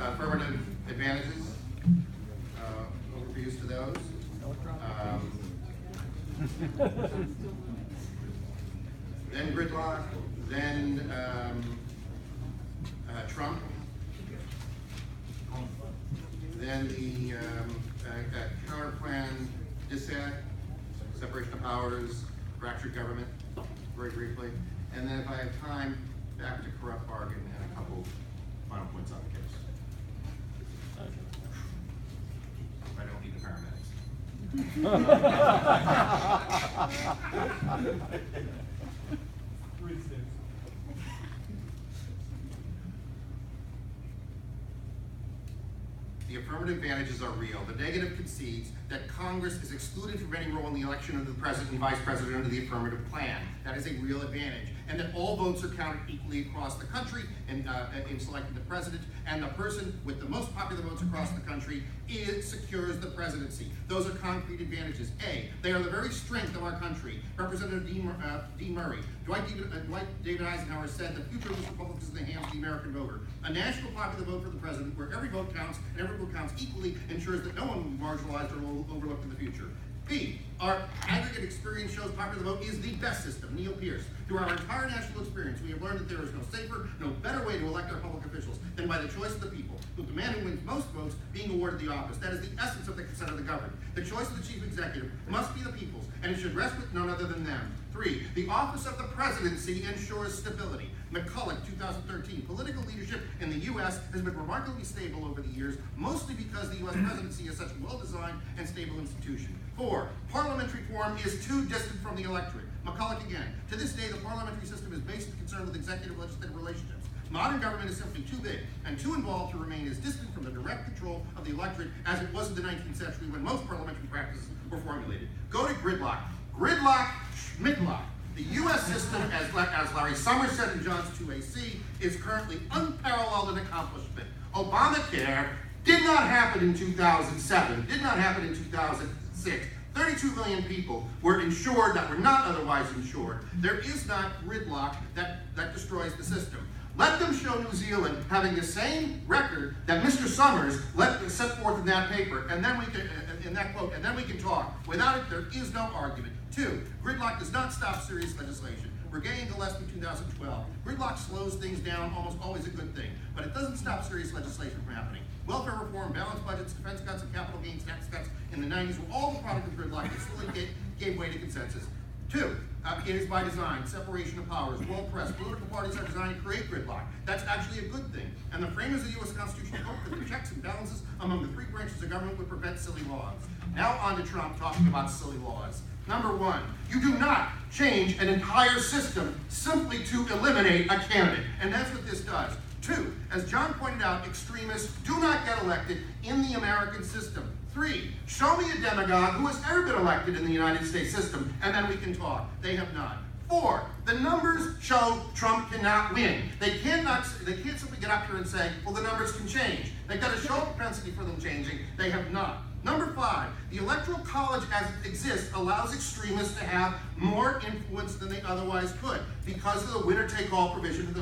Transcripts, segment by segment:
Affirmative advantages, overviews to those. Then gridlock, then Trump, then the counter plan, dissent, separation of powers, fractured government, very briefly, and then if I have time, back to corrupt bargain and a couple final points on the case. I don't need the paramedics. The affirmative advantages are real. The negative concedes that Congress is excluded from any role in the election of the president and vice president under the affirmative plan. That is a real advantage. And that all votes are counted equally across the country in selecting the president, and the person with the most popular votes across the country secures the presidency. Those are concrete advantages. A, they are the very strength of our country. Representative Dean Murray, Dwight David Eisenhower said, the future of this republic is in the hands of the American voter. A national popular vote for the president, where every vote counts and every vote counts equally, ensures that no one will be marginalized or overlooked in the future. B, our aggregate experience shows popular vote is the best system. Neil Pierce. Through our entire national experience, we have learned that there is no safer, no better way to elect our public officials than by the choice of the people, with the man who wins most votes being awarded the office. That is the essence of the consent of the governed. The choice of the chief executive must be the people's, and it should rest with none other than them. 3, the office of the presidency ensures stability. McCulloch, 2013, political leadership in the U.S. has been remarkably stable over the years, mostly because the U.S. presidency is such a well-designed and stable institution. 4, parliamentary form is too distant from the electorate. McCulloch again, to this day the parliamentary system is basically concerned with executive-legislative relationships. Modern government is simply too big and too involved to remain as distant from the direct control of the electorate as it was in the 19th century when most parliamentary practices were formulated. Go to gridlock. Gridlock, Schmidlock. The U.S. system, as Larry Summers said in John's 2AC, is currently unparalleled in accomplishment. Obamacare did not happen in 2007, did not happen in 2006. 32 million people were insured that were not otherwise insured. There is not gridlock that destroys the system. Let them show New Zealand having the same record that Mr. Summers set forth in that paper, and then we can, in that quote, and then we can talk. Without it, there is no argument. 2, gridlock does not stop serious legislation. Breguet and Gillespie, 2012. Gridlock slows things down, almost always a good thing, but it doesn't stop serious legislation from happening. Welfare reform, balanced budgets, defense cuts, and capital gains tax cuts in the 90s were all the product of gridlock that slowly gave way to consensus. 2, it is by design, separation of powers, world press, political parties are designed to create gridlock. That's actually a good thing. And the framers of the U.S. Constitution hoped that the checks and balances among the 3 branches of government would prevent silly laws. Now on to Trump talking about silly laws. Number 1, you do not change an entire system simply to eliminate a candidate. And that's what this does. 2, as John pointed out, extremists do not get elected in the American system. 3, show me a demagogue who has ever been elected in the United States system, and then we can talk. They have not. 4, the numbers show Trump cannot win. They can't simply get up here and say, well, the numbers can change. They've got to show a propensity for them changing. They have not. Number 5, the Electoral College as it exists allows extremists to have more influence than they otherwise could because of the winner-take-all provision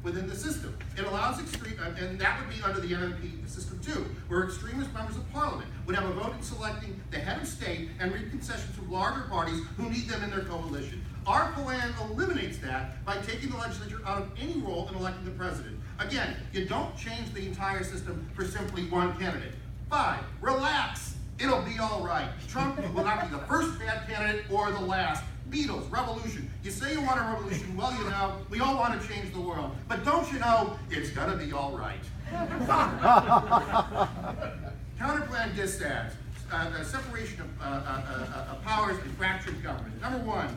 within the system. It allows and that would be under the MMP system too, where extremist members of parliament would have a vote in selecting the head of state and reap concessions from larger parties who need them in their coalition. Our plan eliminates that by taking the legislature out of any role in electing the president. Again, you don't change the entire system for simply one candidate. 5, relax. It'll be all right. Trump will not be the first bad candidate or the last. Beatles, revolution. You say you want a revolution, well, you know, we all want to change the world. But don't you know, it's gonna be all right. Counterplan dissent, separation of powers and fractured government. Number one,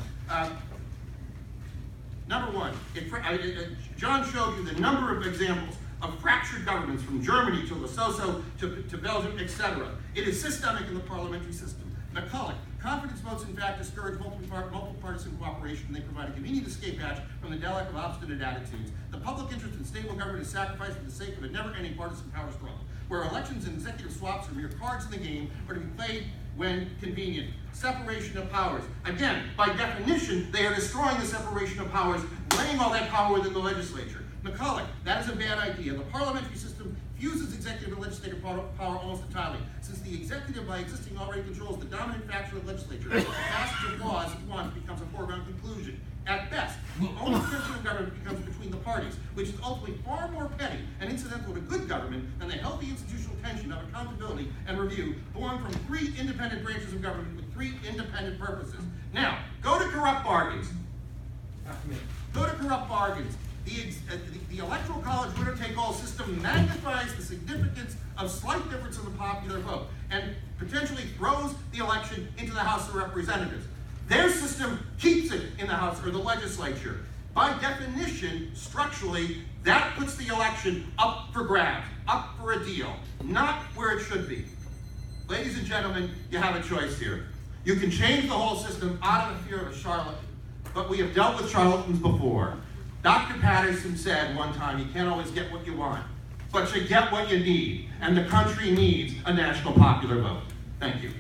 John showed you the number of examples of fractured governments from Germany to Lesotho to Belgium, etc. It is systemic in the parliamentary system. McCulloch, confidence votes in fact discourage multiple partisan cooperation, and they provide a convenient escape hatch from the deluge of obstinate attitudes. The public interest in stable government is sacrificed for the sake of a never-ending partisan power struggle, where elections and executive swaps are mere cards in the game, are to be played when convenient. Separation of powers. Again, by definition, they are destroying the separation of powers, laying all that power within the legislature. McCulloch, that is a bad idea. The parliamentary system fuses executive and legislative power almost entirely. Since the executive, by existing, already controls the dominant factor of the legislature, the passage of laws at once becomes a foregone conclusion. At best, the only tension of government becomes between the parties, which is ultimately far more petty and incidental to good government than the healthy institutional tension of accountability and review born from 3 independent branches of government with 3 independent purposes. Now, go to corrupt bargains. Go to corrupt bargains. The Electoral College winner-take-all system magnifies the significance of slight difference in the popular vote and potentially throws the election into the House of Representatives. Their system keeps it in the House or the legislature. By definition, structurally, that puts the election up for grabs, up for a deal, not where it should be. Ladies and gentlemen, you have a choice here. You can change the whole system out of the fear of a charlatan, but we have dealt with charlatans before. Dr. Patterson said one time, you can't always get what you want, but you get what you need, and the country needs a national popular vote. Thank you.